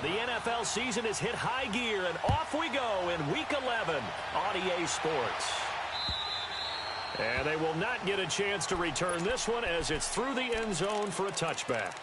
The NFL season has hit high gear, and off we go in Week 11 on EA Sports. And they will not get a chance to return this one as it's through the end zone for a touchback.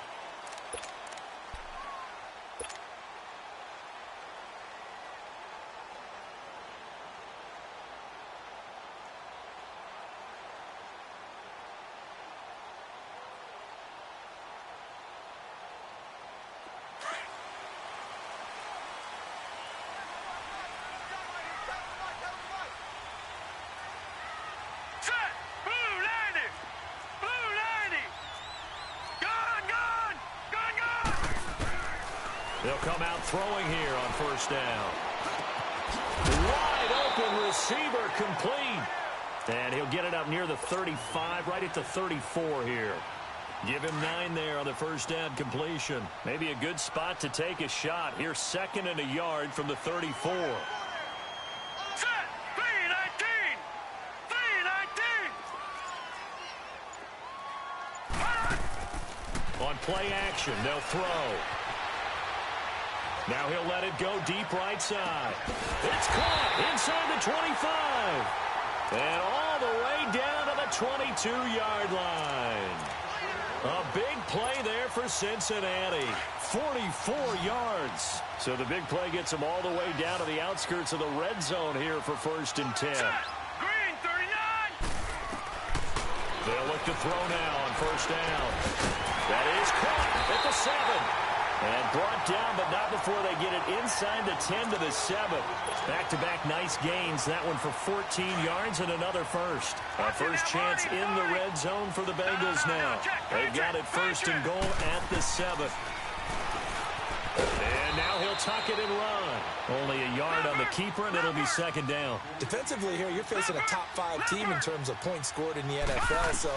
They'll come out throwing here on first down. Wide open receiver complete. And he'll get it up near the 35, right at the 34 here. Give him 9 there on the first down completion. Maybe a good spot to take a shot. Here's 2nd and a yard from the 34. On play action, they'll throw. Now he'll let it go deep right side. It's caught inside the 25. And all the way down to the 22-yard line. A big play there for Cincinnati. 44 yards. So the big play gets them all the way down to the outskirts of the red zone here for 1st and 10. Green, 39. They'll look to throw now on first down. That is caught at the 7. And brought down, but not before they get it inside the 10 to the 7. Back-to-back nice gains. That one for 14 yards and another first. A first chance in the red zone for the Bengals now. They've got it 1st and goal at the 7. And now he'll tuck it and run. Only a yard on the keeper, and it'll be 2nd down. Defensively here, you're facing a top-5 team in terms of points scored in the NFL. So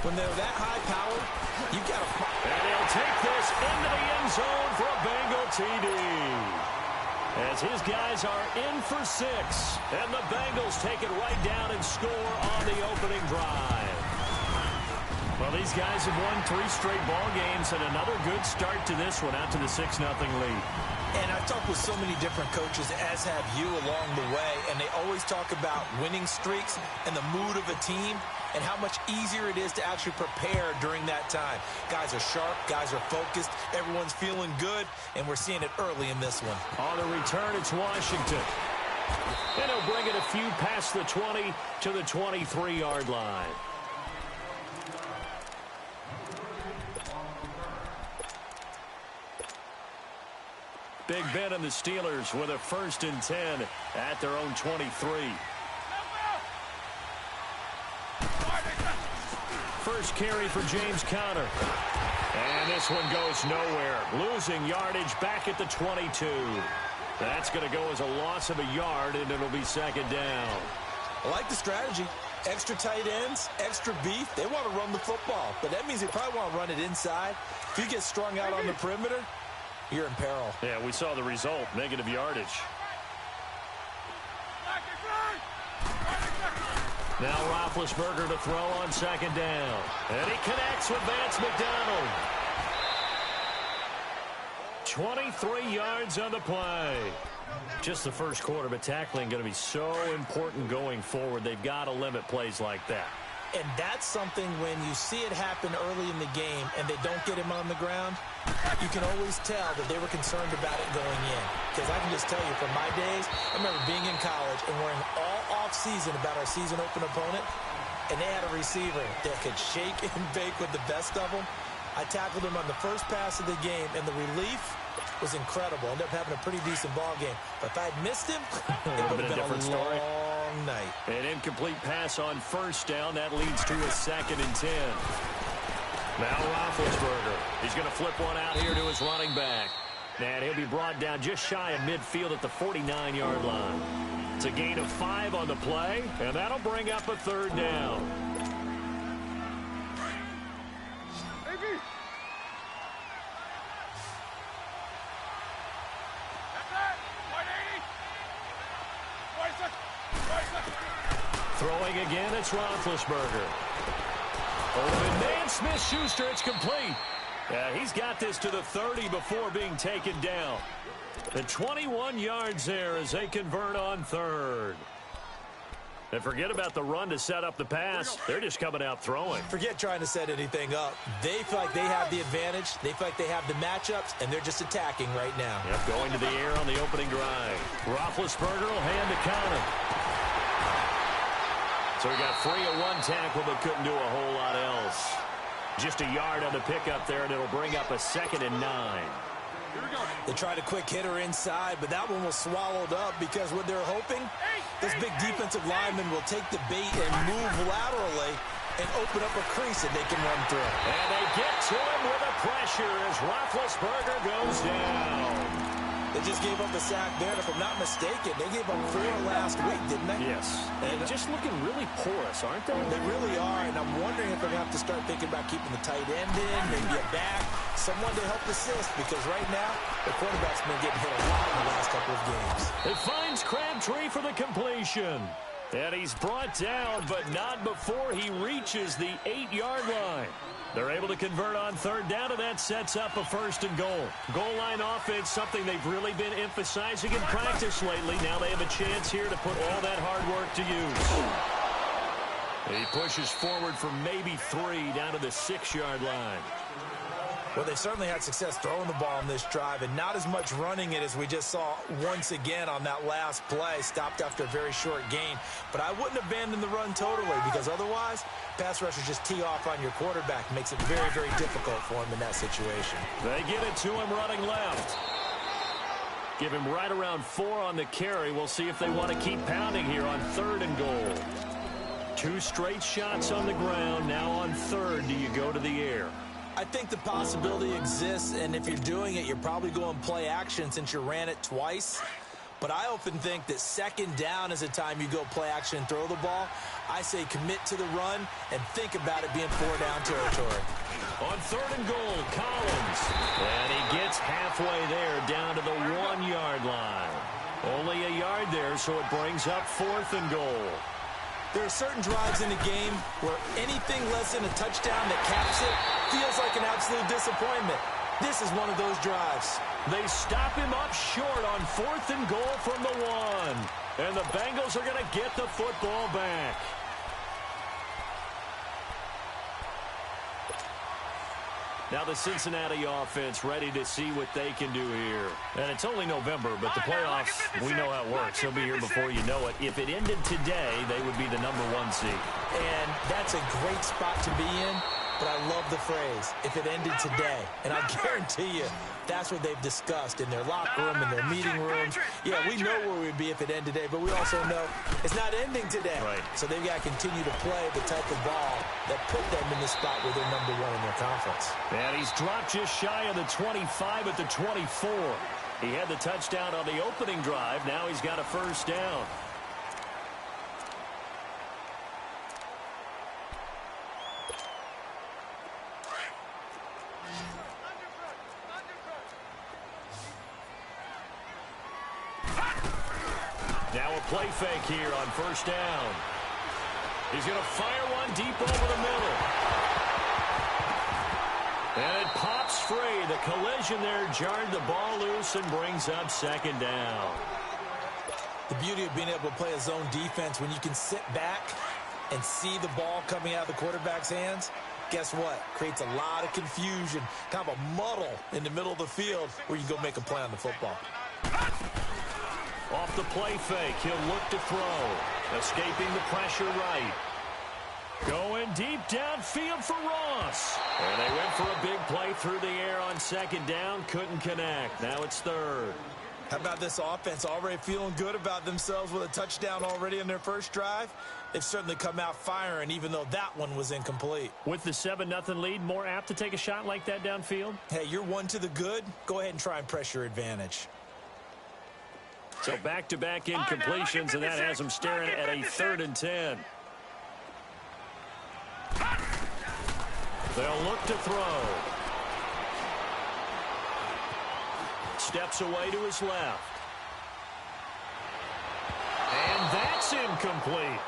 when they're that high-powered, you've got to... And he'll take this into the end zone for a Bengal TD. As his guys are in for 6. And the Bengals take it right down and score on the opening drive. Well, these guys have won 3 straight ball games, and another good start to this one, out to the 6-0 lead. And I've talked with so many different coaches, as have you, along the way, and they always talk about winning streaks and the mood of a team and how much easier it is to actually prepare during that time. Guys are sharp, guys are focused, everyone's feeling good, and we're seeing it early in this one. On the return, it's Washington. And he'll bring it a few past the 20 to the 23-yard line. Big Ben and the Steelers with a 1st and 10 at their own 23. First carry for James Conner. And this one goes nowhere. Losing yardage back at the 22. That's going to go as a loss of a yard, and it'll be 2nd down. I like the strategy. Extra tight ends, extra beef. They want to run the football, but that means they probably want to run it inside. If you get strung out on the perimeter, you're in peril. Yeah, we saw the result, negative yardage. Now Roethlisberger to throw on 2nd down. And he connects with Vance McDonald. 23 yards on the play. Just the first quarter, but tackling going to be so important going forward. They've got to limit plays like that. And that's something when you see it happen early in the game and they don't get him on the ground, you can always tell that they were concerned about it going in. Because I can just tell you, from my days, I remember being in college and worrying all off-season about our season-open opponent, and they had a receiver that could shake and bake with the best of them. I tackled him on the first pass of the game, and the relief was incredible. Ended up having a pretty decent ball game. But if I'd missed him, it would have been a different story. Long night. An incomplete pass on first down. That leads to a 2nd and 10. Now Roethlisberger. He's going to flip one out here to his running back. And he'll be brought down just shy of midfield at the 49-yard line. It's a gain of 5 on the play, and that'll bring up a 3rd down. Throwing again, it's Roethlisberger. Open man, Smith-Schuster, it's complete. He's got this to the 30 before being taken down. And 21 yards there as they convert on third. And forget about the run to set up the pass. They're just coming out throwing. Forget trying to set anything up. They feel like they have the advantage. They feel like they have the matchups, and they're just attacking right now. Yep, going to the air on the opening drive. Roethlisberger will hand the counter. So he got free of one tackle, but couldn't do a whole lot else. Just a yard on the pickup there, and it'll bring up a 2nd and 9. They tried a quick hitter inside, but that one was swallowed up because what they're hoping, this big defensive lineman will take the bait and move laterally and open up a crease that they can run through. And they get to him with a pressure as Roethlisberger goes down. They just gave up a sack there, and if I'm not mistaken, they gave up 4 last week, didn't they? Yes. And just looking really porous, aren't they? They really are, and I'm wondering if they're going to have to start thinking about keeping the tight end in, maybe a back, someone to help assist, because right now, the quarterback's been getting hit a lot in the last couple of games. It finds Crabtree for the completion. And he's brought down, but not before he reaches the 8-yard line. They're able to convert on third down, and that sets up a 1st and goal. Goal line offense, something they've really been emphasizing in practice lately. Now they have a chance here to put all that hard work to use. He pushes forward for maybe 3 down to the 6-yard line. Well, they've certainly had success throwing the ball on this drive, and not as much running it as we just saw once again on that last play, stopped after a very short gain. But I wouldn't abandon the run totally, because otherwise, pass rushers just tee off on your quarterback. It makes it very, very difficult for him in that situation. They get it to him running left. Give him right around 4 on the carry. We'll see if they want to keep pounding here on 3rd and goal. 2 straight shots on the ground. Now on 3rd, do you go to the air? I think the possibility exists, and if you're doing it, you're probably going play action since you ran it twice. But I often think that 2nd down is a time you go play action and throw the ball. I say commit to the run and think about it being 4-down territory. On 3rd and goal, Collins. And he gets halfway there down to the 1-yard line. Only a yard there, so it brings up 4th and goal. There are certain drives in the game where anything less than a touchdown that caps it feels like an absolute disappointment. This is one of those drives. They stop him up short on 4th and goal from the 1. And the Bengals are going to get the football back. Now the Cincinnati offense ready to see what they can do here. And it's only November, but the playoffs, we know how it works. They'll be here before you know it. If it ended today, they would be the #1 seed. And that's a great spot to be in. But I love the phrase, if it ended today. And I guarantee you, that's what they've discussed in their locker room, in their meeting rooms. Yeah, we know where we'd be if it ended today, but we also know it's not ending today. Right. So they've got to continue to play the type of ball that put them in the spot where they're #1 in their conference. And he's dropped just shy of the 25 at the 24. He had the touchdown on the opening drive. Now he's got a 1st down. Now a play fake here on 1st down. He's going to fire one deep over the middle. And it pops free. The collision there jarred the ball loose and brings up 2nd down. The beauty of being able to play a zone defense when you can sit back and see the ball coming out of the quarterback's hands, guess what? Creates a lot of confusion, kind of a muddle in the middle of the field where you go make a play on the football. Off the play fake, he'll look to throw. Escaping the pressure right. Going deep downfield for Ross. And they went for a big play through the air on 2nd down. Couldn't connect. Now it's 3rd. How about this offense already feeling good about themselves with a touchdown already in their first drive? They've certainly come out firing, even though that one was incomplete. With the 7-0 lead, more apt to take a shot like that downfield? Hey, you're 1 to the good. Go ahead and try and press your advantage. So back-to-back incompletions, and that has them staring at a 3rd and 10. They'll look to throw. Steps away to his left. And that's incomplete.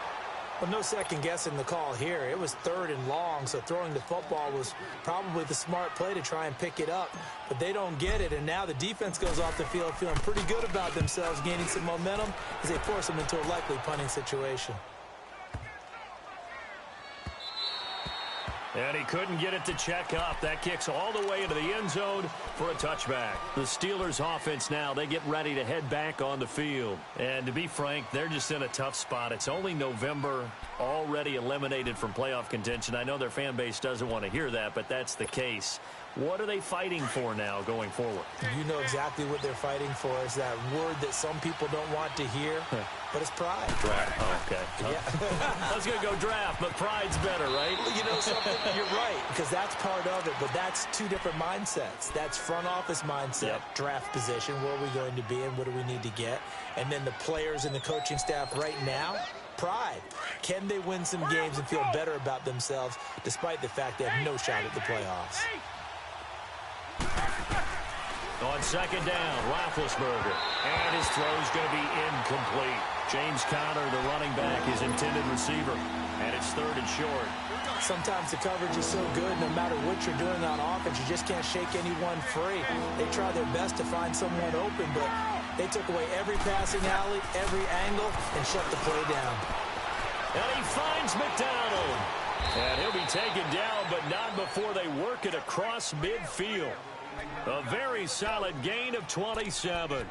Well, no second guessing the call here. It was 3rd and long, so throwing the football was probably the smart play to try and pick it up. But they don't get it, and now the defense goes off the field feeling pretty good about themselves, gaining some momentum as they force them into a likely punting situation. And he couldn't get it to check up. That kicks all the way into the end zone for a touchback. The Steelers offense now, they get ready to head back on the field. And to be frank, they're just in a tough spot. It's only November, already eliminated from playoff contention. I know their fan base doesn't want to hear that, but that's the case. What are they fighting for now going forward? You know exactly what they're fighting for. Is that word that some people don't want to hear, but it's pride. Draft. Oh, okay. Yeah. I was going to go draft, but pride's better, right? You know something? You're right, because that's part of it, but that's two different mindsets. That's front office mindset, draft position, where are we going to be and what do we need to get? And then the players and the coaching staff right now, pride. Can they win some games and feel better about themselves despite the fact they have no shot at the playoffs? On second down, Roethlisberger. And his throw's going to be incomplete. James Conner, the running back, his intended receiver. And it's 3rd and short. Sometimes the coverage is so good, no matter what you're doing on offense, you just can't shake anyone free. They try their best to find someone open, but they took away every passing alley, every angle, and shut the play down. And he finds McDonald. And he'll be taken down, but not before they work it across midfield. A very solid gain of 27.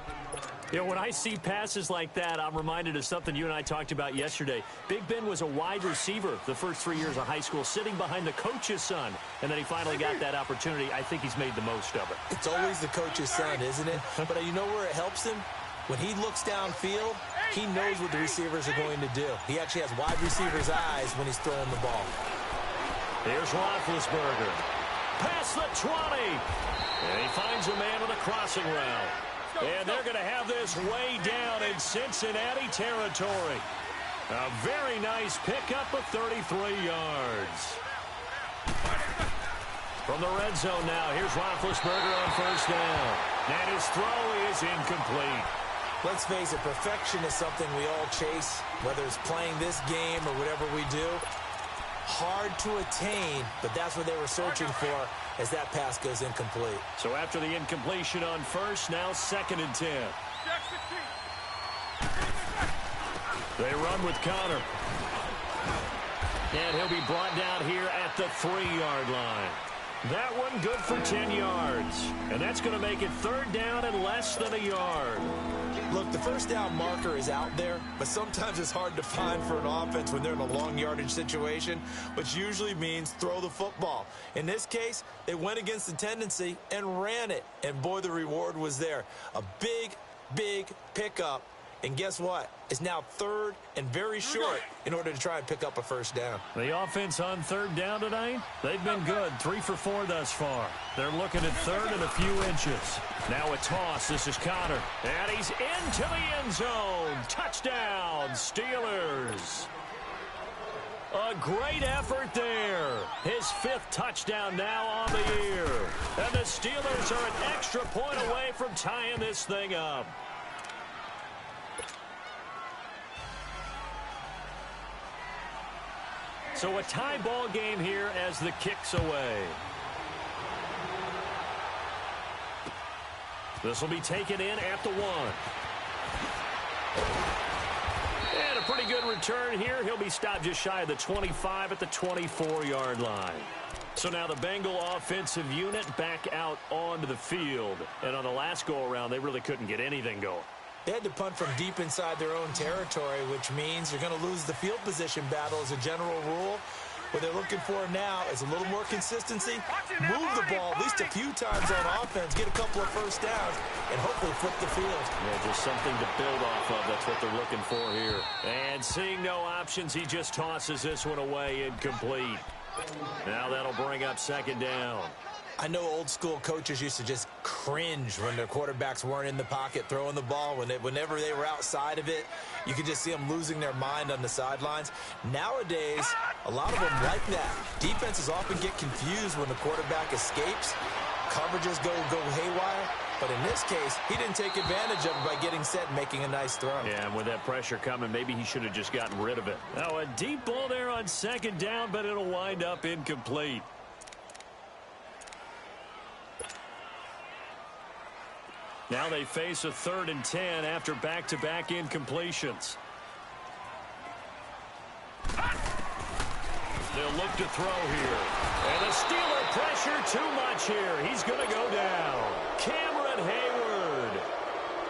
You know, when I see passes like that, I'm reminded of something you and I talked about yesterday. Big Ben was a wide receiver the first 3 years of high school, sitting behind the coach's son. And then he finally got that opportunity. I think he's made the most of it. It's always the coach's son, isn't it? But you know where it helps him? When he looks downfield, he knows what the receivers are going to do. He actually has wide receivers' eyes when he's throwing the ball. Here's Roethlisberger. Past the 20. And he finds a man with a crossing route. And they're going to have this way down in Cincinnati territory. A very nice pickup of 33 yards. From the red zone now, here's Roethlisberger on first down. And his throw is incomplete. Let's face it, perfection is something we all chase, whether it's playing this game or whatever we do. Hard to attain, but that's what they were searching for as that pass goes incomplete. So after the incompletion on first, now 2nd and 10. They run with Conner. And he'll be brought down here at the 3-yard line. That one good for 10 yards. And that's going to make it 3rd down and less than a yard. Look, the first down marker is out there, but sometimes it's hard to find for an offense when they're in a long yardage situation, which usually means throw the football. In this case, they went against the tendency and ran it. And boy, the reward was there. A big, big pickup. And guess what? It's now 3rd and very short in order to try and pick up a first down. The offense on 3rd down tonight, they've been good. 3 for 4 thus far. They're looking at 3rd and a few inches. Now a toss. This is Conner. And he's into the end zone. Touchdown, Steelers. A great effort there. His 5th touchdown now on the year. And the Steelers are an extra point away from tying this thing up. So a tie ball game here as the kick's away. This will be taken in at the 1. And a pretty good return here. He'll be stopped just shy of the 25 at the 24-yard line. So now the Bengal offensive unit back out onto the field. And on the last go-around, they really couldn't get anything going. They had to punt from deep inside their own territory, which means you're going to lose the field position battle as a general rule. What they're looking for now is a little more consistency, move the ball at least a few times on offense, get a couple of first downs, and hopefully flip the field. Yeah, just something to build off of. That's what they're looking for here. And seeing no options, he just tosses this one away incomplete. Now that'll bring up 2nd down. I know old school coaches used to just cringe when their quarterbacks weren't in the pocket throwing the ball. Whenever they were outside of it, you could just see them losing their mind on the sidelines. Nowadays, a lot of them like that. Defenses often get confused when the quarterback escapes. Coverages go haywire. But in this case, he didn't take advantage of it by getting set and making a nice throw. Yeah, and with that pressure coming, maybe he should have just gotten rid of it. Now, a deep ball there on second down, but it'll wind up incomplete. Now they face a 3rd and 10 after back-to-back incompletions. They'll look to throw here. And the Steeler pressure too much here. He's going to go down. Cameron Hayward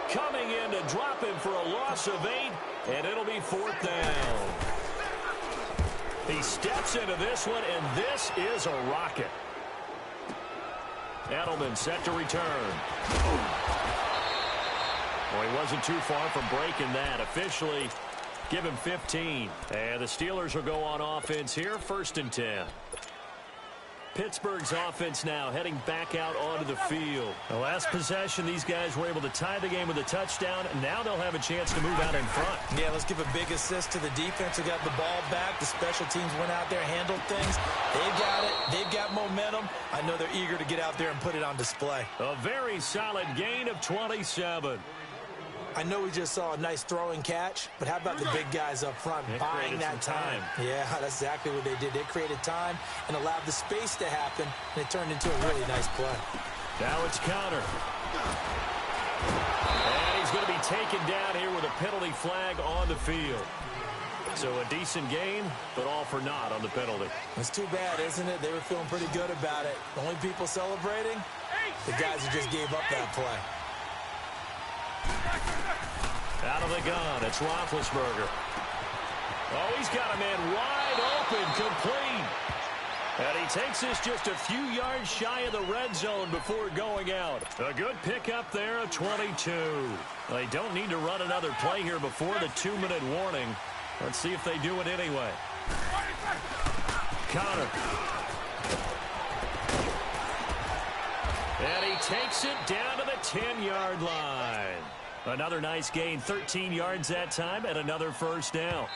coming in to drop him for a loss of 8, and it'll be 4th down. He steps into this one, and this is a rocket. Edelman set to return. Well, he wasn't too far from breaking that. Officially, give him 15. And the Steelers will go on offense here, 1st and 10. Pittsburgh's offense now heading back out onto the field. The last possession, these guys were able to tie the game with a touchdown, and now they'll have a chance to move out in front. Yeah, let's give a big assist to the defense who got the ball back. The special teams went out there, handled things. They've got it. They've got momentum. I know they're eager to get out there and put it on display. A very solid gain of 27. I know we just saw a nice throwing catch, but how about the big guys up front buying that time? Yeah, that's exactly what they did. They created time and allowed the space to happen, and it turned into a really nice play. Now it's Connor. And he's going to be taken down here with a penalty flag on the field. So a decent game, but all for naught on the penalty. It's too bad, isn't it? They were feeling pretty good about it. The only people celebrating, the guys who just gave up that play. Out of the gun, it's Roethlisberger. Oh, he's got a man wide open, complete. And he takes this just a few yards shy of the red zone before going out. A good pickup there of 22. They don't need to run another play here before the 2-minute warning. Let's see if they do it anyway. Connor. And he takes it down to the 10-yard line. Another nice gain, 13 yards that time, and another 1st down.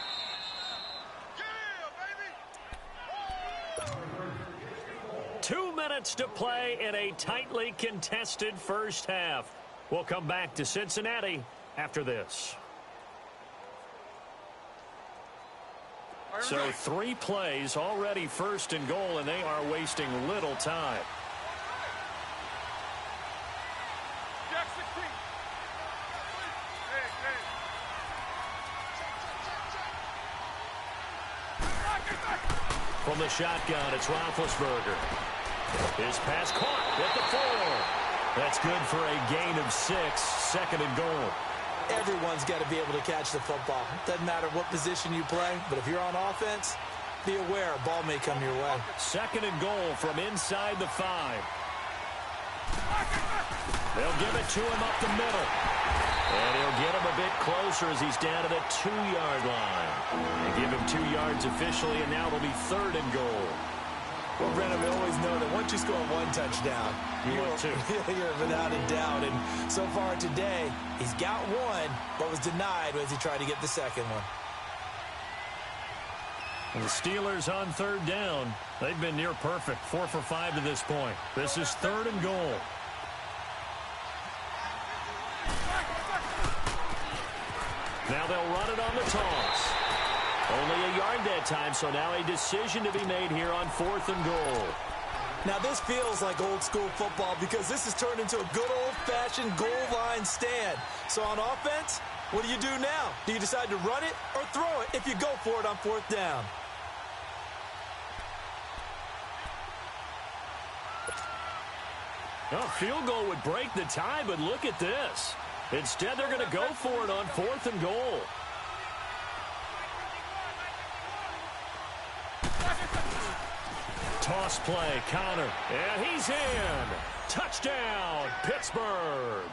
Yeah, baby. 2 minutes to play in a tightly contested first half. We'll come back to Cincinnati after this. So 3 plays, already 1st and goal, and they are wasting little time. From the shotgun, it's Roethlisberger. His pass caught at the 4. That's good for a gain of 6, 2nd and goal. Everyone's got to be able to catch the football. Doesn't matter what position you play, but if you're on offense, be aware a ball may come your way. 2nd and goal from inside the 5. They'll give it to him up the middle. And he'll get him a bit closer as he's down to the 2-yard line. They give him 2 yards officially, and now it'll be 3rd and goal. Well, Brennan, we always know that once you score 1 touchdown, you're without a doubt. And so far today, he's got 1, but was denied as he tried to get the 2nd one. And the Steelers on 3rd down. They've been near perfect, 4 for 5 to this point. This is 3rd and goal. Now they'll run it on the toss. Only a yard that time, so now a decision to be made here on 4th and goal. Now this feels like old school football because this has turned into a good old-fashioned goal line stand. So on offense, what do you do now? Do you decide to run it or throw it if you go for it on 4th down? A field goal would break the tie, but look at this. Instead, they're going to go for it on 4th and goal. Toss play, Connor. And he's in. Touchdown, Pittsburgh.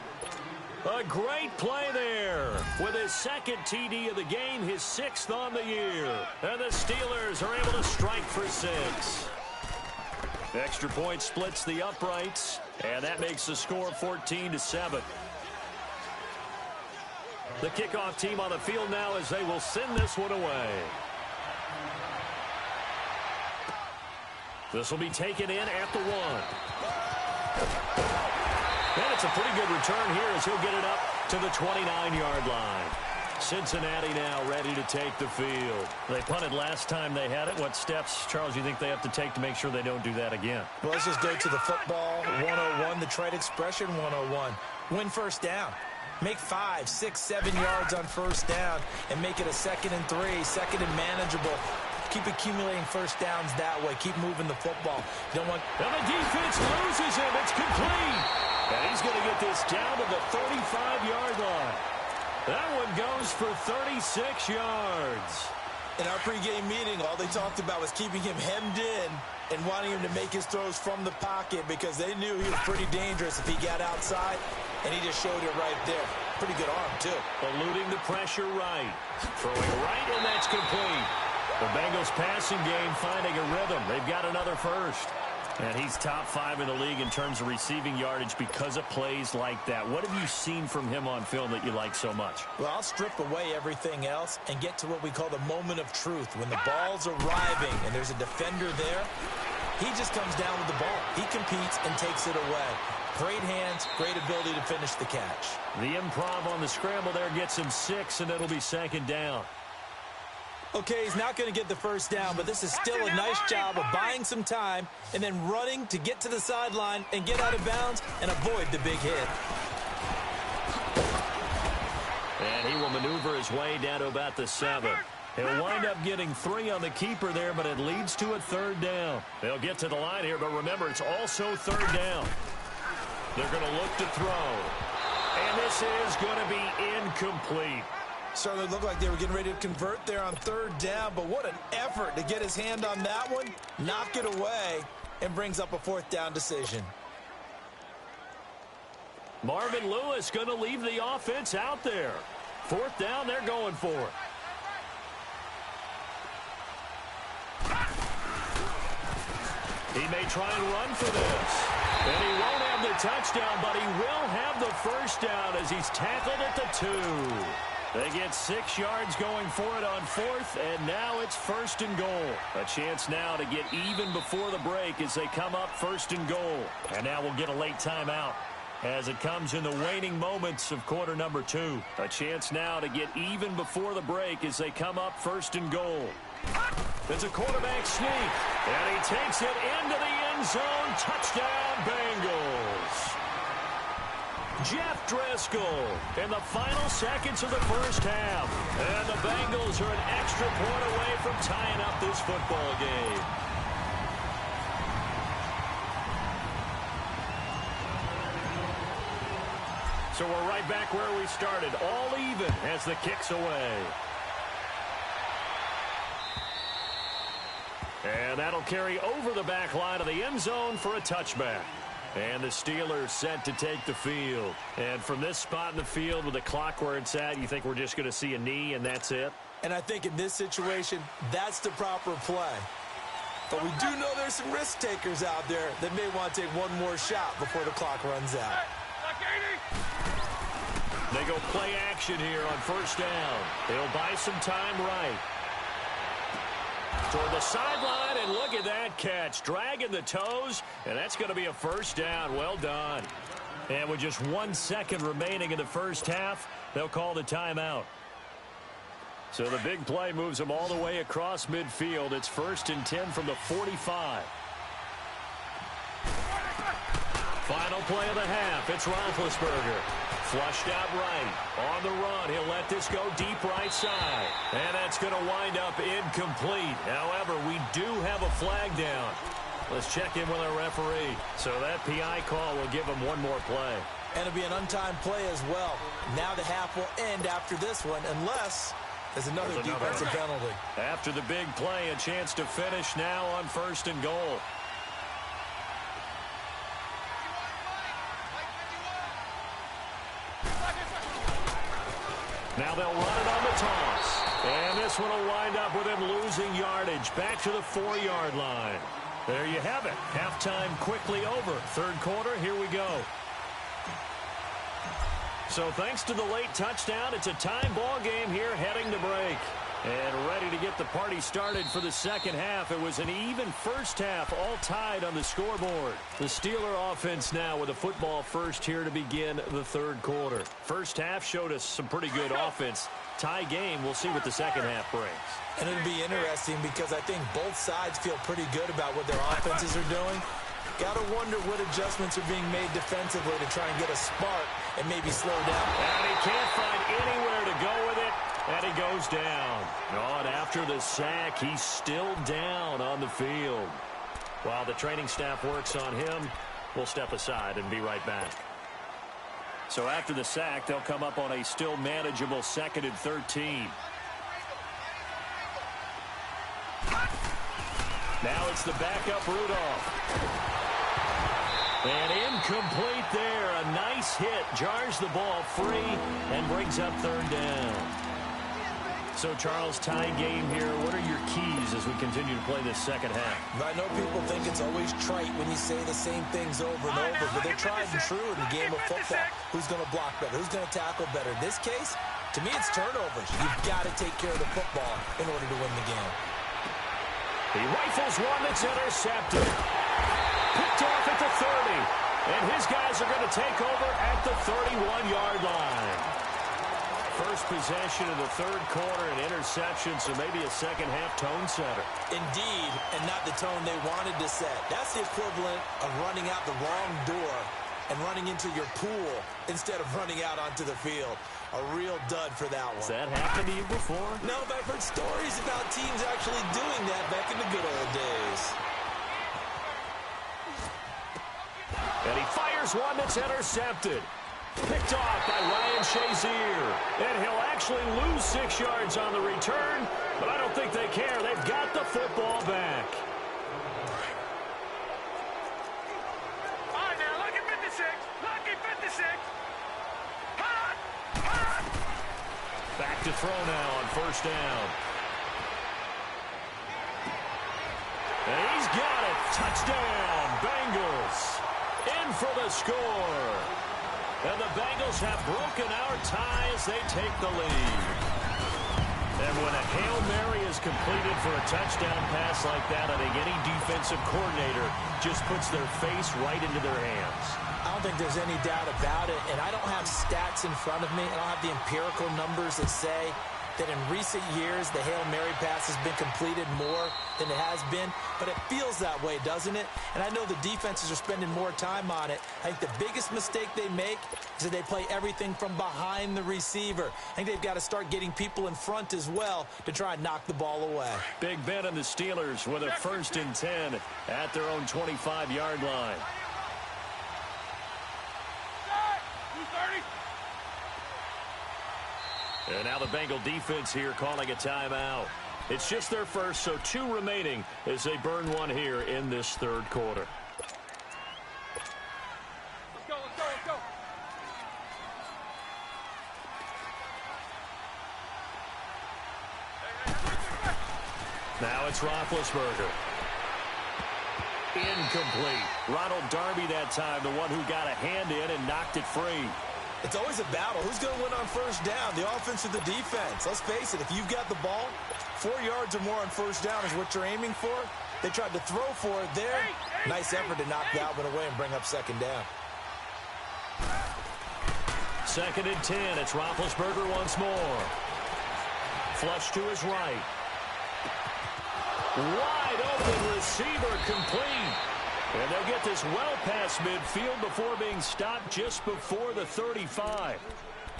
A great play there. With his 2nd TD of the game, his 6th on the year. And the Steelers are able to strike for 6. Extra point splits the uprights, and that makes the score 14-7. The kickoff team on the field now as they will send this one away. This will be taken in at the 1. And it's a pretty good return here as he'll get it up to the 29-yard line. Cincinnati now ready to take the field. They punted last time they had it. What steps, Charles, you think they have to take to make sure they don't do that again? Well, let's just go to the football 101, the trade expression 101. Win first down. Make 5, 6, 7 yards on first down and make it a 2nd and 3, 2nd and manageable. Keep accumulating first downs that way. Keep moving the football. You don't want... And the defense loses him. It's complete. And he's going to get this down to the 35-yard line. That one goes for 36 yards. In our pregame meeting, all they talked about was keeping him hemmed in and wanting him to make his throws from the pocket because they knew he was pretty dangerous if he got outside, and he just showed it right there. Pretty good arm, too. Eluding the pressure right. Throwing right, and that's complete. The Bengals passing game finding a rhythm. They've got another first. And he's top 5 in the league in terms of receiving yardage because of plays like that. What have you seen from him on film that you like so much? Well, I'll strip away everything else and get to what we call the moment of truth. When the ball's arriving and there's a defender there, he just comes down with the ball. He competes and takes it away. Great hands, great ability to finish the catch. The improv on the scramble there gets him 6, and it'll be 2nd down. Okay, he's not going to get the first down, but this is still a nice job of buying some time and then running to get to the sideline and get out of bounds and avoid the big hit. And he will maneuver his way down to about the 7. He'll wind up getting 3 on the keeper there, but it leads to a 3rd down. They'll get to the line here, but remember, it's also 3rd down. They're going to look to throw. And this is going to be incomplete. Certainly looked like they were getting ready to convert there on 3rd down, but what an effort to get his hand on that one, knock it away, and brings up a 4th down decision. Marvin Lewis going to leave the offense out there. 4th down, they're going for it. He may try and run for this. And he won't have the touchdown, but he will have the first down as he's tackled at the 2. They get 6 yards going for it on 4th, and now it's 1st and goal. A chance now to get even before the break as they come up 1st and goal. And now we'll get a late timeout as it comes in the waning moments of quarter number 2. A chance now to get even before the break as they come up 1st and goal. It's a quarterback sneak, and he takes it into the end zone. Touchdown, Bengals. Jeff Driscoll in the final seconds of the first half. And the Bengals are an extra point away from tying up this football game. So we're right back where we started, all even as the kick's away. And that'll carry over the back line of the end zone for a touchback. And the Steelers set to take the field. And from this spot in the field with the clock where it's at, you think we're just going to see a knee and that's it? And I think in this situation, that's the proper play. But we do know there's some risk takers out there that may want to take one more shot before the clock runs out. They go play action here on 1st down. They'll buy some time right. Toward the sideline, and look at that catch. Dragging the toes, and that's going to be a 1st down. Well done. And with just 1 second remaining in the first half, they'll call the timeout. So the big play moves them all the way across midfield. It's 1st and 10 from the 45. Final play of the half. It's Roethlisberger. Flushed out right. On the run, he'll let this go deep right side. And that's going to wind up incomplete. However, we do have a flag down. Let's check in with our referee. So that PI call will give him one more play. And it'll be an untimed play as well. Now the half will end after this one, unless there's another defensive penalty. After the big play, a chance to finish now on 1st and goal. Now they'll run it on the toss. And this one will wind up with him losing yardage back to the 4-yard line. There you have it. Halftime quickly over. 3rd quarter, here we go. So thanks to the late touchdown, it's a tie ball game here heading to break. And ready to get the party started for the second half. It was an even first half, all tied on the scoreboard. The Steeler offense now with a football first here to begin the third quarter. First half showed us some pretty good offense. Tie game, we'll see what the second half brings. And it'll be interesting because I think both sides feel pretty good about what their offenses are doing. Got to wonder what adjustments are being made defensively to try and get a spark and maybe slow down. And he can't find anywhere to go with it. And he goes down. Oh, and after the sack, he's still down on the field. While the training staff works on him, we'll step aside and be right back. So after the sack, they'll come up on a still manageable 2nd and 13. Now it's the backup Rudolph. And incomplete there. A nice hit. Jars the ball free and brings up 3rd down. So, Charles, tie game here. What are your keys as we continue to play this second half? I know people think it's always trite when you say the same things over and over, but they're tried and true in the game of football. Who's going to block better? Who's going to tackle better? In this case, to me, it's turnovers. You've got to take care of the football in order to win the game. He rifles one that's intercepted. Picked off at the 30. And his guys are going to take over at the 31-yard line. First possession of the third quarter, an interception, so maybe a second-half tone setter. Indeed, and not the tone they wanted to set. That's the equivalent of running out the wrong door and running into your pool instead of running out onto the field. A real dud for that one. Has that happened to you before? No, but I've heard stories about teams actually doing that back in the good old days. And he fires one that's intercepted. Picked off by Ryan Shazier. And he'll actually lose 6 yards on the return, but I don't think they care. They've got the football back. All right, now, lucky 56. Lucky 56. Hot! Hot! Back to throw now on 1st down. And he's got it. Touchdown, Bengals. In for the score. And the Bengals have broken our tie as they take the lead. And when a Hail Mary is completed for a touchdown pass like that, I think any defensive coordinator just puts their face right into their hands. I don't think there's any doubt about it, and I don't have stats in front of me. I don't have the empirical numbers that say that in recent years the Hail Mary pass has been completed more than it has been, but it feels that way, doesn't it? And I know the defenses are spending more time on it. I think the biggest mistake they make is that they play everything from behind the receiver. I think they've got to start getting people in front as well to try and knock the ball away. Big Ben and the Steelers with a 1st and 10 at their own 25-yard line. And now the Bengal defense here calling a timeout. It's just their first, so 2 remaining as they burn one here in this third quarter. Let's go, let's go, let's go. Now it's Roethlisberger. Incomplete. Ronald Darby that time, the one who got a hand in and knocked it free. It's always a battle. Who's going to win on 1st down, the offense or the defense? Let's face it, if you've got the ball, 4 yards or more on 1st down is what you're aiming for. They tried to throw for it there. Nice effort to knock that one away and bring up 2nd down. 2nd and 10. It's Roethlisberger once more. Flush to his right. Wide open receiver complete. And they'll get this well past midfield before being stopped just before the 35.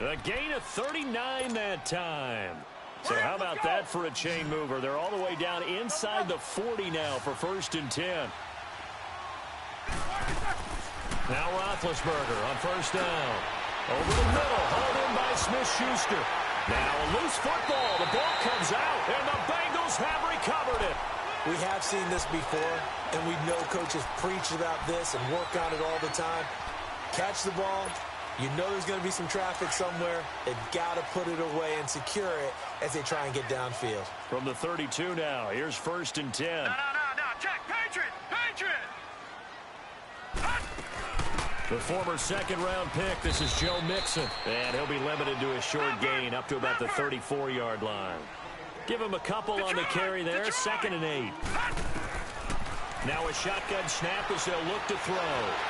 A gain of 39 that time. So how about that for a chain mover? They're all the way down inside the 40 now for 1st and 10. Now Roethlisberger on 1st down. Over the middle, hauled in by Smith-Schuster. Now a loose football. The ball comes out, and the Bengals have recovered it. We have seen this before, and we know coaches preach about this and work on it all the time. Catch the ball. You know there's going to be some traffic somewhere. They've got to put it away and secure it as they try and get downfield. From the 32 now, here's 1st and 10. No, check, Patriot, Patriot! The former 2nd-round pick, this is Joe Mixon. And he'll be limited to a short gain up to about the 34-yard line. Give him a couple on the carry there. 2nd and 8. Now a shotgun snap as they'll look to throw.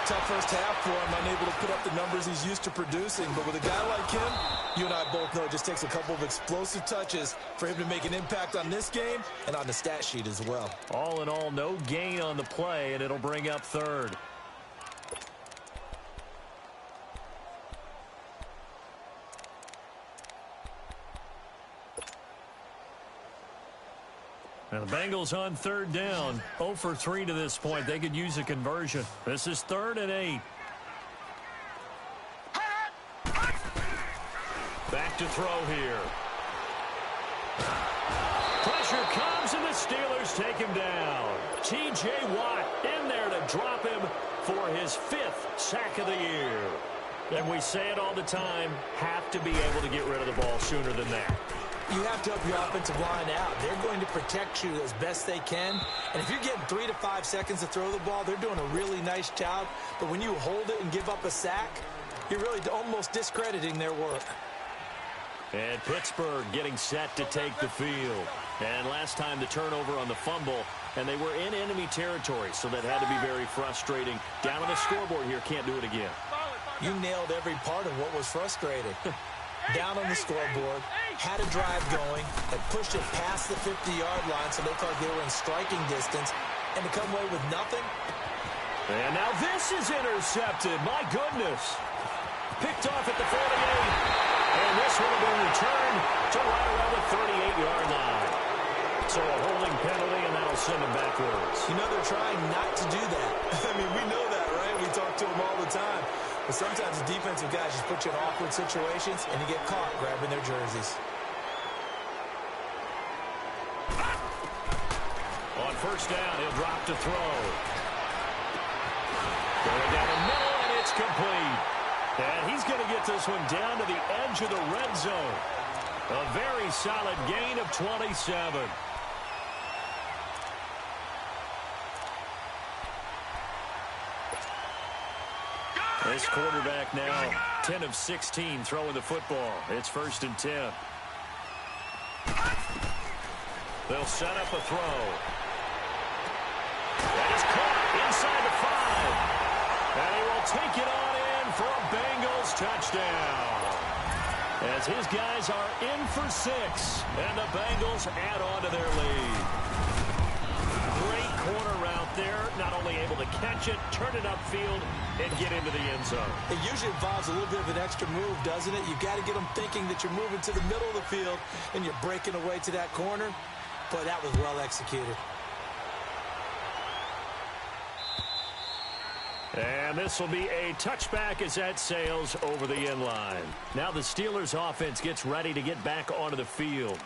Tough first half for him, unable to put up the numbers he's used to producing. But with a guy like him, you and I both know it just takes a couple of explosive touches for him to make an impact on this game and on the stat sheet as well. All in all, no gain on the play, and it'll bring up 3rd. Now the Bengals on 3rd down. 0 for 3 to this point. They could use a conversion. This is 3rd and 8. Back to throw here. Pressure comes, and the Steelers take him down. T.J. Watt in there to drop him for his 5th sack of the year. And we say it all the time, have to be able to get rid of the ball sooner than that. You have to help your offensive line out. They're going to protect you as best they can. And if you're getting 3 to 5 seconds to throw the ball, they're doing a really nice job. But when you hold it and give up a sack, you're really almost discrediting their work. And Pittsburgh getting set to take the field. And last time the turnover on the fumble, and they were in enemy territory, so that had to be very frustrating. Down on the scoreboard here, can't do it again. You nailed every part of what was frustrating. Down on the scoreboard, had a drive going, and pushed it past the 50-yard line so they thought they were in striking distance, and to come away with nothing. And now this is intercepted. My goodness. Picked off at the 48. And this will have been returned to right around the 38-yard line. So a holding penalty, and that'll send them backwards. You know, they're trying not to do that. I mean, we know that, right? We talk to them all the time. But sometimes the defensive guys just put you in awkward situations, and you get caught grabbing their jerseys. On 1st down, he'll drop to throw. Going down the middle, and it's complete. And he's going to get this one down to the edge of the red zone. A very solid gain of 27. This quarterback now 10 of 16 throwing the football. It's 1st and 10. They'll set up a throw. That is caught inside the 5. And he will take it on in for a Bengals touchdown. As his guys are in for 6. And the Bengals add on to their lead. Great corner route there. Not only able to catch it, turn it upfield, and get into the end zone. It usually involves a little bit of an extra move, doesn't it? You've got to get them thinking that you're moving to the middle of the field and you're breaking away to that corner. Boy, that was well executed. And this will be a touchback as that sails over the end line. Now the Steelers offense gets ready to get back onto the field.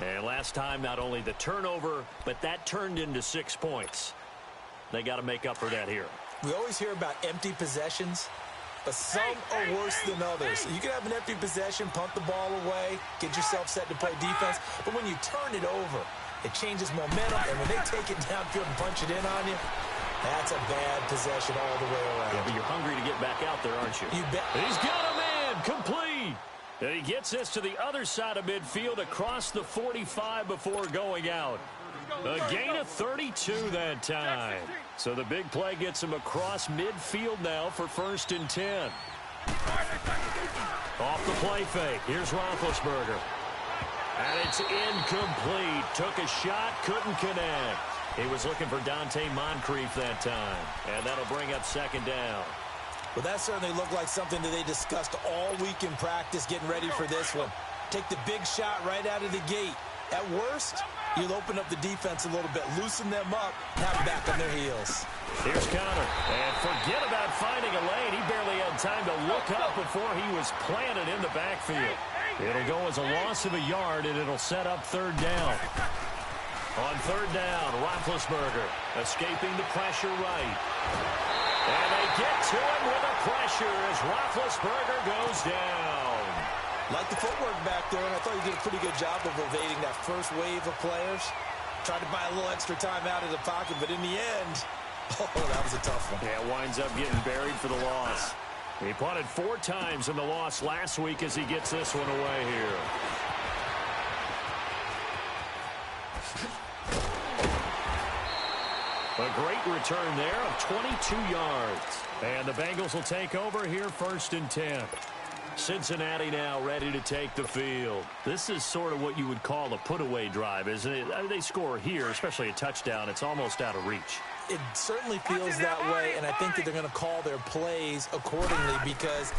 And last time, not only the turnover, but that turned into 6 points. They got to make up for that here. We always hear about empty possessions, but some are worse than others. You can have an empty possession, punt the ball away, get yourself set to play defense, but when you turn it over, it changes momentum, and when they take it downfield and punch it in on you, that's a bad possession all the way around. Yeah, but you're hungry to get back out there, aren't you? You bet. He's got a man, complete. And he gets this to the other side of midfield across the 45 before going out. A gain of 32 that time. So the big play gets him across midfield now for 1st and 10. Off the play fake. Here's Roethlisberger. And it's incomplete. Took a shot, couldn't connect. He was looking for Dante Moncrief that time. And that'll bring up 2nd down. Well, that certainly looked like something that they discussed all week in practice, getting ready for this one. Take the big shot right out of the gate. At worst, you'll open up the defense a little bit, loosen them up, have them back on their heels. Here's Connor. And forget about finding a lane. He barely had time to look up before he was planted in the backfield. It'll go as a loss of a yard, and it'll set up 3rd down. On 3rd down, Roethlisberger escaping the pressure right. And they get to him with a pressure as Roethlisberger goes down. Like the footwork back there, and I thought he did a pretty good job of evading that first wave of players. Tried to buy a little extra time out of the pocket, but in the end, oh, that was a tough one. Yeah, winds up getting buried for the loss. He punted 4 times in the loss last week as he gets this one away here. A great return there of 22 yards. And the Bengals will take over here 1st and 10. Cincinnati now ready to take the field. This is sort of what you would call a put-away drive, isn't it? I mean, they score here, especially a touchdown. It's almost out of reach. It certainly feels that way, and I think that they're going to call their plays accordingly because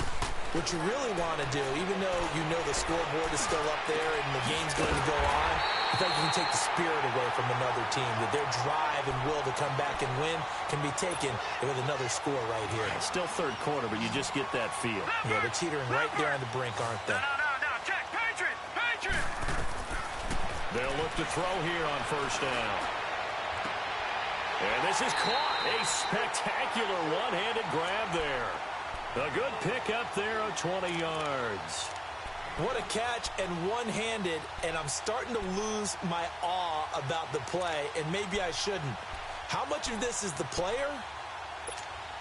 what you really want to do, even though you know the scoreboard is still up there and the game's going to go on, I think you can take the spirit away from another team, that their drive and will to come back and win can be taken with another score right here. It's still 3rd quarter, but you just get that feel. Yeah, they're teetering right there on the brink, aren't they? No, check, Patriot, Patriot. They'll look to throw here on 1st down. And this is caught. A spectacular one-handed grab there. A good pickup there of 20 yards. What a catch, and one-handed, and I'm starting to lose my awe about the play, and maybe I shouldn't. How much of this is the player?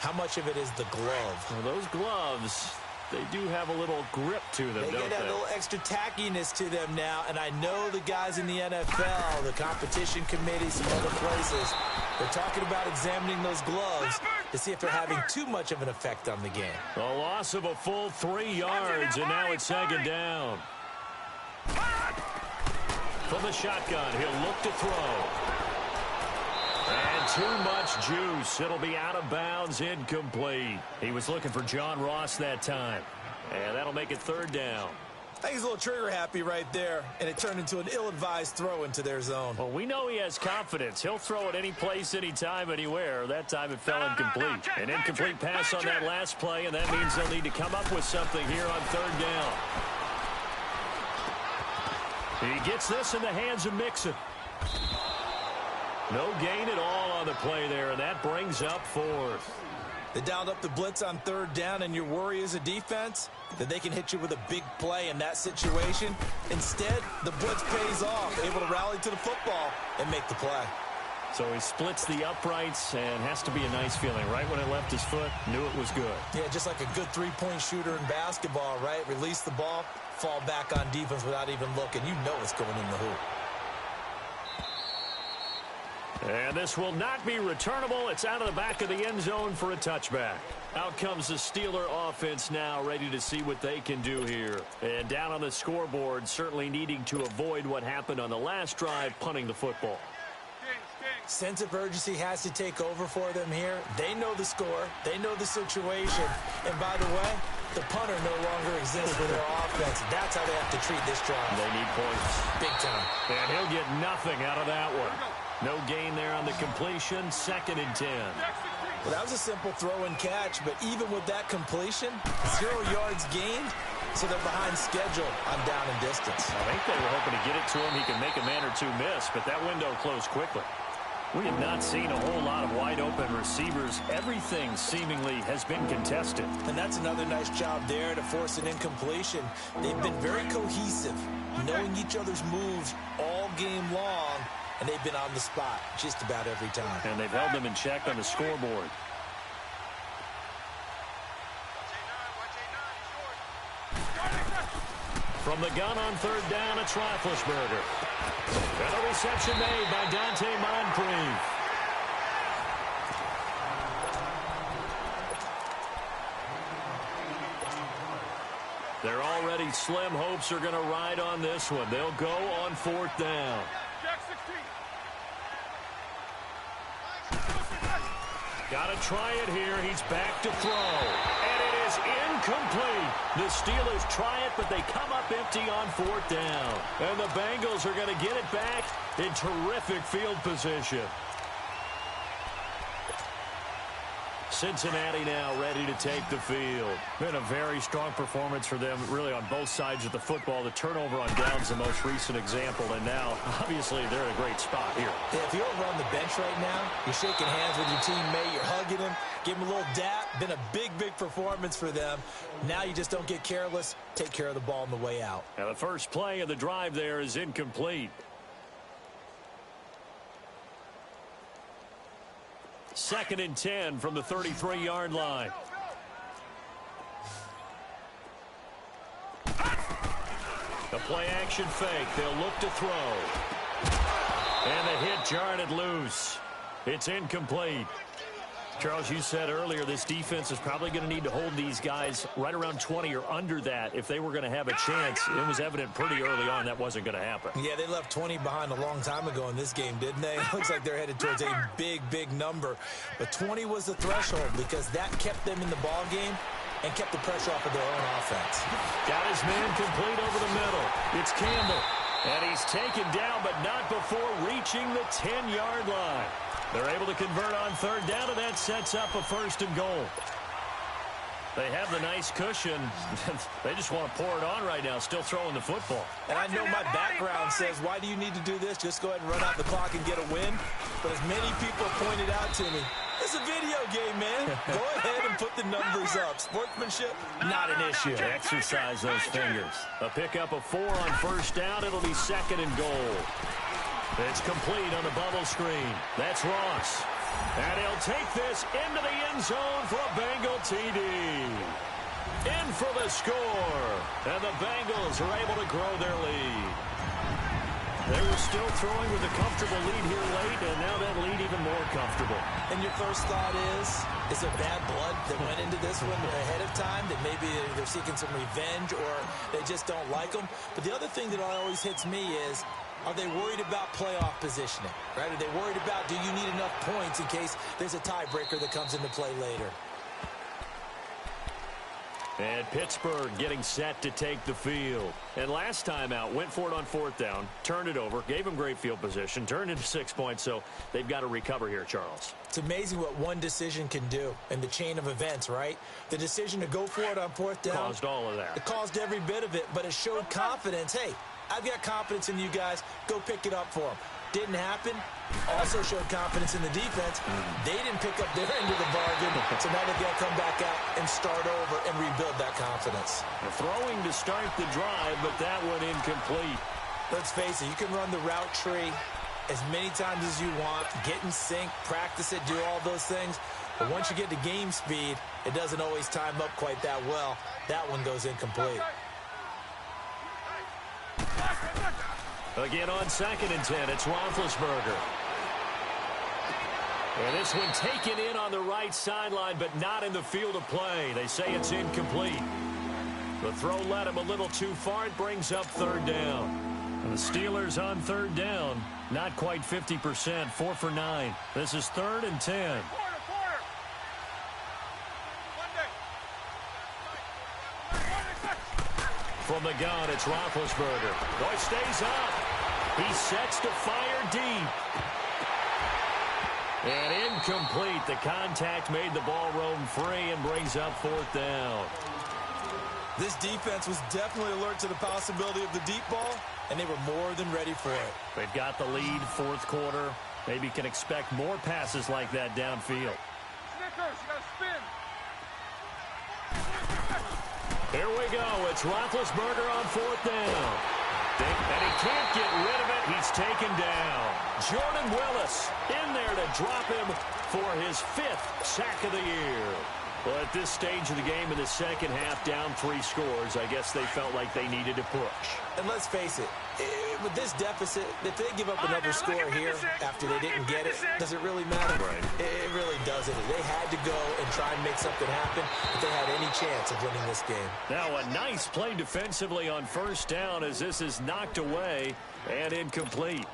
How much of it is the glove? Well, those gloves, they do have a little grip to them, They don't get that they? little extra tackiness to them now, and I know the guys in the NFL, the competition committee, some other places, they're talking about examining those gloves to see if they're having too much of an effect on the game. A loss of a full 3 yards, and now it's 2nd down. From the shotgun, he'll look to throw. And too much juice. It'll be out of bounds, incomplete. He was looking for John Ross that time. And that'll make it 3rd down. I think he's a little trigger happy right there, and it turned into an ill-advised throw into their zone. Well, we know he has confidence. He'll throw it any place, anytime, anywhere. That time it fell incomplete. An incomplete pass on that last play, and that means they'll need to come up with something here on 3rd down. He gets this in the hands of Mixon. No gain at all on the play there, and that brings up 4th. They dialed up the blitz on 3rd down, and your worry as a defense that they can hit you with a big play in that situation. Instead, the blitz pays off, able to rally to the football and make the play. So he splits the uprights and has to be a nice feeling. Right when it left his foot, knew it was good. Yeah, just like a good three-point shooter in basketball, right? Release the ball, fall back on defense without even looking. You know it's going in the hoop. And this will not be returnable. It's out of the back of the end zone for a touchback. Out comes the Steeler offense now, ready to see what they can do here. And down on the scoreboard, certainly needing to avoid what happened on the last drive, punting the football. Sense of urgency has to take over for them here. They know the score. They know the situation. And by the way, the punter no longer exists for their offense. That's how they have to treat this drive. They need points. Big time. And he'll get nothing out of that one. No gain there on the completion. 2nd and 10. Well, that was a simple throw and catch, but even with that completion, 0 yards gained, so they're behind schedule on down and distance. I think they were hoping to get it to him. He can make a man or two miss, but that window closed quickly. We have not seen a whole lot of wide-open receivers. Everything seemingly has been contested. And that's another nice job there to force an incompletion. They've been very cohesive, knowing each other's moves all game long, and they've been on the spot just about every time. And they've held them in check on the scoreboard. From the gun on 3rd down, it's Roethlisberger. And a reception made by Dante Moncrief. Their already slim hopes are going to ride on this one. They'll go on 4th down. Got to try it here. He's back to throw. And it is incomplete. The Steelers try it, but they come up empty on 4th down. And the Bengals are going to get it back in terrific field position. Cincinnati now ready to take the field. Been a very strong performance for them, really, on both sides of the football. The turnover on downs, the most recent example, and now, obviously, they're in a great spot here. Yeah, if you're over on the bench right now, you're shaking hands with your teammate, you're hugging him, give him a little dap. Been a big, big performance for them. Now you just don't get careless. Take care of the ball on the way out. Now, the first play of the drive there is incomplete. 2nd and 10 from the 33-yard line. The play action fake. They'll look to throw. And the hit jarred it loose. It's incomplete. Charles, you said earlier this defense is probably going to need to hold these guys right around 20 or under that if they were going to have a chance. It was evident pretty early on that wasn't going to happen. Yeah, they left 20 behind a long time ago in this game, didn't they? It looks like they're headed towards a big, big number. But 20 was the threshold because that kept them in the ball game and kept the pressure off of their own offense. Got his man complete over the middle. It's Campbell. And he's taken down, but not before reaching the 10-yard line. They're able to convert on third down, and that sets up a 1st and goal. They have the nice cushion. They just want to pour it on right now, still throwing the football. And I know my background says, why do you need to do this? Just go ahead and run out the clock and get a win. But as many people pointed out to me, it's a video game, man. Go ahead and put the numbers up. Sportsmanship, not an issue. Exercise those fingers. A pickup of 4 on 1st down. It'll be 2nd and goal. It's complete on the bubble screen. That's Ross. And he'll take this into the end zone for a Bengal TD. In for the score. And the Bengals are able to grow their lead. They were still throwing with a comfortable lead here late, and now that lead even more comfortable. And your first thought is there bad blood that went into this one ahead of time, that maybe they're seeking some revenge or they just don't like them? But the other thing that always hits me is, are they worried about playoff positioning, right? Are they worried about, do you need enough points in case there's a tiebreaker that comes into play later? And Pittsburgh getting set to take the field. And last time out, went for it on 4th down, turned it over, gave them great field position, turned into 6 points, so they've got to recover here, Charles. It's amazing what one decision can do in the chain of events, right? The decision to go for it on 4th down. Caused all of that. It caused every bit of it, but it showed confidence. Hey, I've got confidence in you guys. Go pick it up for them. Didn't happen. Also showed confidence in the defense. They didn't pick up their end of the bargain, so now they've got to come back out and start over and rebuild that confidence. Throwing to start the drive, but that one incomplete. Let's face it, you can run the route tree as many times as you want, get in sync, practice it, do all those things. But once you get to game speed, it doesn't always time up quite that well. That one goes incomplete. Again on 2nd and 10, it's Roethlisberger. And this one taken in on the right sideline, but not in the field of play. They say it's incomplete. The throw led him a little too far. It brings up 3rd down. And the Steelers on 3rd down, not quite 50%, 4 for 9. This is 3rd and 10. From the gun, it's Roethlisberger. Boy, stays up. He sets to fire deep. And incomplete. The contact made the ball roam free and brings up 4th down. This defense was definitely alert to the possibility of the deep ball, and they were more than ready for it. They've got the lead, 4th quarter. Maybe can expect more passes like that downfield. Snickers, you got to spin. Here we go. It's Roethlisberger on 4th down. And he can't get rid of it. He's taken down. Jordan Willis in there to drop him for his 5th sack of the year. Well, at this stage of the game in the second half, down 3 scores, I guess they felt like they needed to push. And let's face it, with this deficit, if they give up another score here after they didn't get it, does it really matter? Right. It really doesn't. They had to go and try and make something happen if they had any chance of winning this game. Now a nice play defensively on 1st down as this is knocked away and incomplete.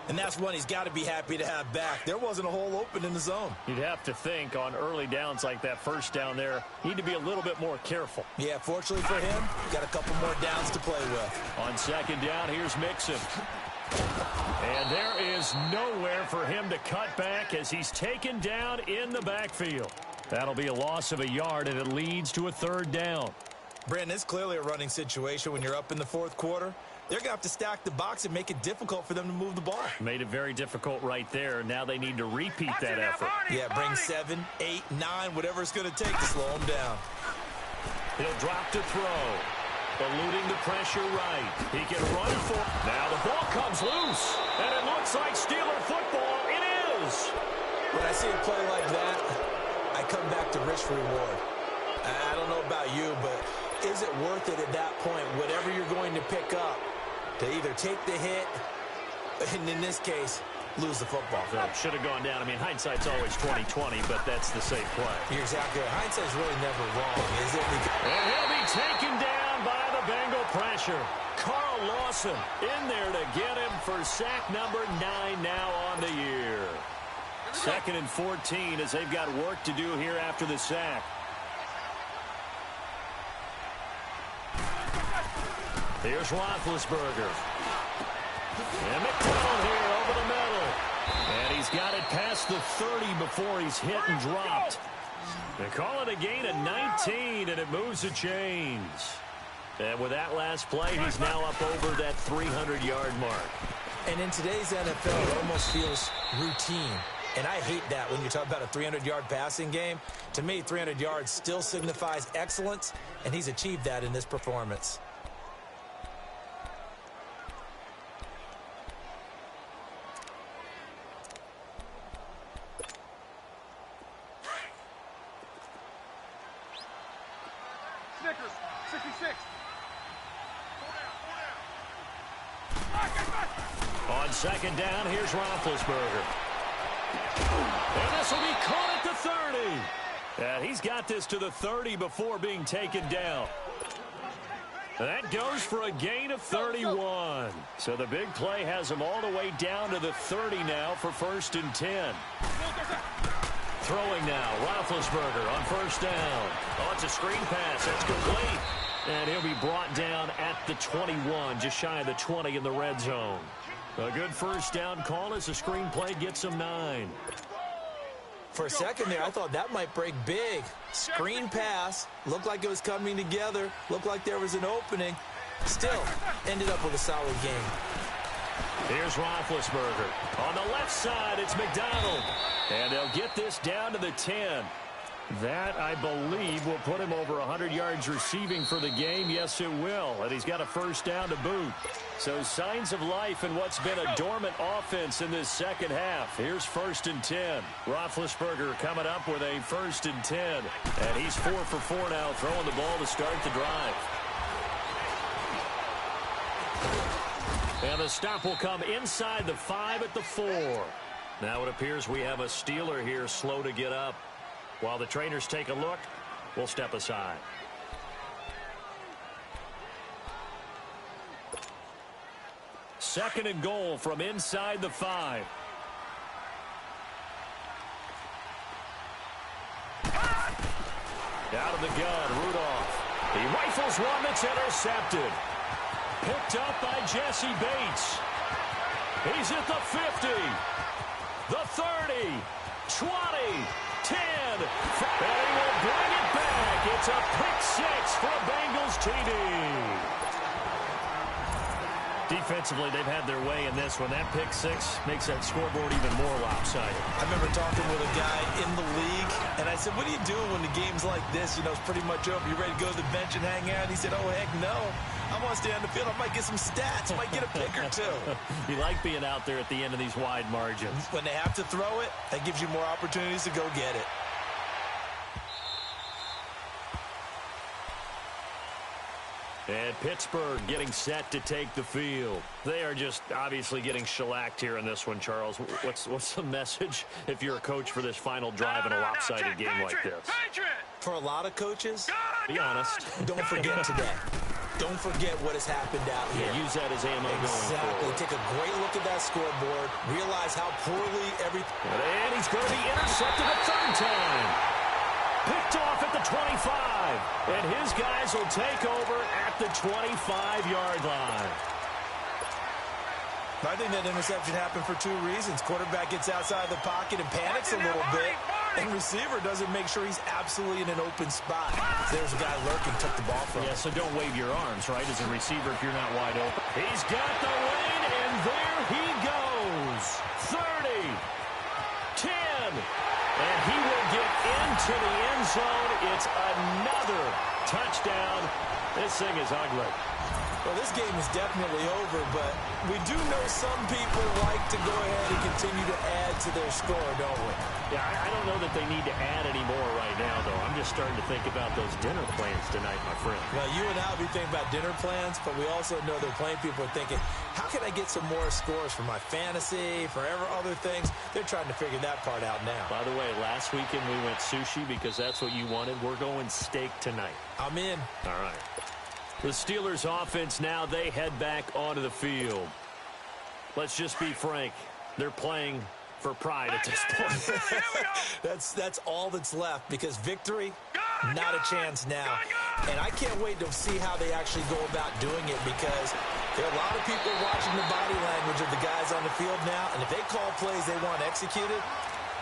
And that's one he's got to be happy to have back. There wasn't a hole open in the zone. You'd have to think on early downs like that 1st down there, need to be a little bit more careful. Yeah, fortunately for him, got a couple more downs to play with. On 2nd down, here's Mixon. And there is nowhere for him to cut back as he's taken down in the backfield. That'll be a loss of a yard, and it leads to a 3rd down. Brandon, it's clearly a running situation when you're up in the 4th quarter. They're going to have to stack the box and make it difficult for them to move the ball. Made it very difficult right there. Now they need to repeat that effort. Yeah, bring 7, 8, 9, whatever it's going to take to slow them down. He'll drop to throw. Eluding the pressure right. He can run for it. Now the ball comes loose. And it looks like Steeler football. It is. When I see a play like that, I come back to risk reward. I don't know about you, but is it worth it at that point, whatever you're going to pick up, to either take the hit, and in this case, lose the football. Should have gone down. I mean, hindsight's always 20/20, but that's the safe play. You're exactly right. Hindsight's really never wrong, is it? And he'll be taken down by the Bengal pressure. Carl Lawson in there to get him for sack number 9 now on the year. 2nd and 14 as they've got work to do here after the sack. Here's Roethlisberger. And McDonald here over the middle. And he's got it past the 30 before he's hit and dropped. They call it a gain of 19, and it moves the chains. And with that last play, he's now up over that 300-yard mark. And in today's NFL, it almost feels routine. And I hate that when you talk about a 300-yard passing game. To me, 300 yards still signifies excellence, and he's achieved that in this performance. Snickers, 66. On 2nd down, here's Roethlisberger. And this will be caught at the 30. And he's got this to the 30 before being taken down. That goes for a gain of 31. So the big play has him all the way down to the 30 now for 1st and 10. Throwing now, Roethlisberger on 1st down. Oh, it's a screen pass. That's complete. And he'll be brought down at the 21, just shy of the 20 in the red zone. A good 1st down call as the screen play gets him 9. For a second there, I thought that might break big. Screen pass. Looked like it was coming together. Looked like there was an opening. Still, ended up with a solid game. Here's Roethlisberger. On the left side, it's McDonald. And they'll get this down to the 10. That, I believe, will put him over 100 yards receiving for the game. Yes, it will. And he's got a 1st down to boot. So signs of life in what's been a dormant offense in this second half. Here's 1st and 10. Roethlisberger coming up with a 1st and 10. And he's 4 for 4 now, throwing the ball to start the drive. And the stop will come inside the 5 at the 4. Now it appears we have a Steeler here slow to get up. While the trainers take a look, we'll step aside. Second and goal from inside the 5. Out of the gun, Rudolph. He rifles one that's intercepted. Picked up by Jesse Bates. He's at the 50, the 30, 20, 10, and he will bring it back. It's a pick 6 for a Bengals TD. Defensively, they've had their way in this one. That pick 6 makes that scoreboard even more lopsided. I remember talking with a guy in the league, and I said, what do you do when the game's like this? You know, it's pretty much over. You ready to go to the bench and hang out? He said, oh, heck no. I want to stay on the field. I might get some stats. I might get a pick or two. You like being out there at the end of these wide margins. When they have to throw it, that gives you more opportunities to go get it. And Pittsburgh getting set to take the field. They are just obviously getting shellacked here in this one, Charles. What's the message if you're a coach for this final drive in a lopsided game like this? For a lot of coaches, be honest. Don't forget today. Don't forget what has happened out here. Yeah, use that as ammo going Exactly. forward. Take a great look at that scoreboard. Realize how poorly everything... And he's going to be intercepted a 3rd time. Picked off at the 25. And his guys will take over at the 25-yard line. I think that interception happened for 2 reasons. Quarterback gets outside the pocket and panics a little bit. And receiver doesn't make sure he's absolutely in an open spot. There's a guy lurking, took the ball from him. Yeah, so don't wave your arms, right, as a receiver if you're not wide open. He's got the lane, and there he goes. 30, 10, and he will get into the end zone. It's another touchdown. This thing is ugly. Well, this game is definitely over, but we do know some people like to go ahead and continue to add to their score, don't we? Yeah, I don't know that they need to add any more right now, though. I'm just starting to think about those dinner plans tonight, my friend. Well, you and I will be thinking about dinner plans, but we also know they're playing people are thinking, how can I get some more scores for my fantasy, for other things? They're trying to figure that part out now. By the way, last weekend we went sushi because that's what you wanted. We're going steak tonight. I'm in. All right. The Steelers offense now, they head back onto the field. Let's just be frank. They're playing for pride at this point. That's all that's left because victory, not a chance now. And I can't wait to see how they actually go about doing it because there are a lot of people watching the body language of the guys on the field now. And if they call plays they want executed,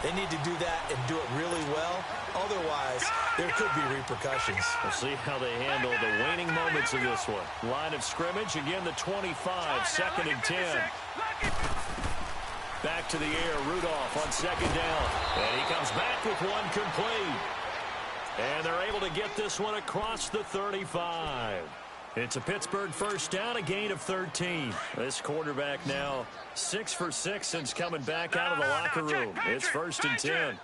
they need to do that and do it really well. Otherwise, there could be repercussions. We'll see how they handle the waning moments of this one. Line of scrimmage, again the 25, second and 10. Back to the air, Rudolph on second down. And he comes back with one complete. And they're able to get this one across the 35. It's a Pittsburgh first down, a gain of 13. This quarterback now 6 for 6 since coming back out of the locker room. It's first and 10.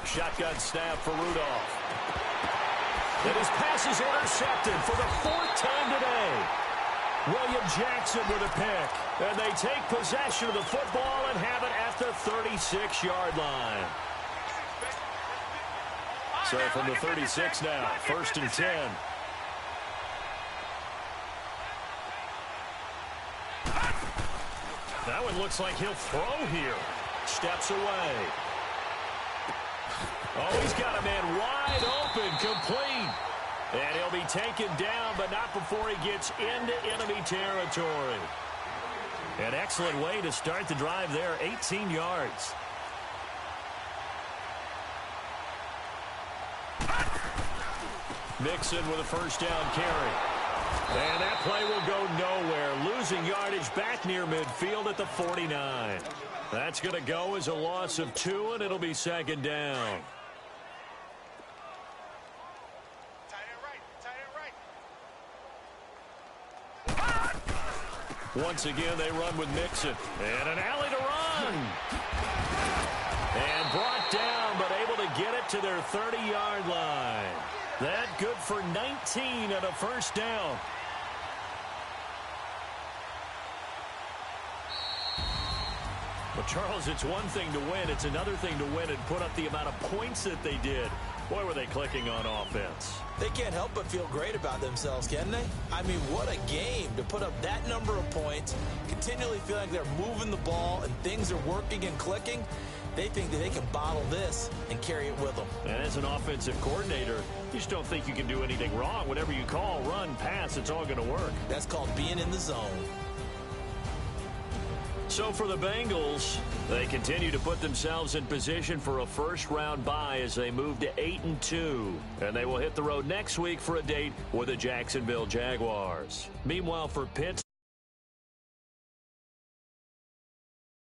Shotgun snap for Rudolph. And his pass is intercepted for the 4th time today. William Jackson with a pick. And they take possession of the football and have it at the 36-yard line. So from the 36 now, first and 10. That one looks like he'll throw here. Steps away. Oh, he's got a man wide open, complete. And he'll be taken down, but not before he gets into enemy territory. An excellent way to start the drive there, 18 yards. Mixon with a first down carry. And that play will go nowhere. Losing yardage back near midfield at the 49. That's going to go as a loss of 2, and it'll be second down. Once again, they run with Mixon. And an alley to run. And brought down, but able to get it to their 30-yard line. That good for 19 and a first down. But, Charles, it's one thing to win. It's another thing to win and put up the amount of points that they did. Boy, were they clicking on offense. They can't help but feel great about themselves, can they? I mean, what a game to put up that number of points, continually feel like they're moving the ball and things are working and clicking. They think that they can bottle this and carry it with them. And as an offensive coordinator, you just don't think you can do anything wrong. Whatever you call, run, pass, it's all going to work. That's called being in the zone. So for the Bengals, they continue to put themselves in position for a first-round bye as they move to 8-2. And they will hit the road next week for a date with the Jacksonville Jaguars. Meanwhile, for Pittsburgh,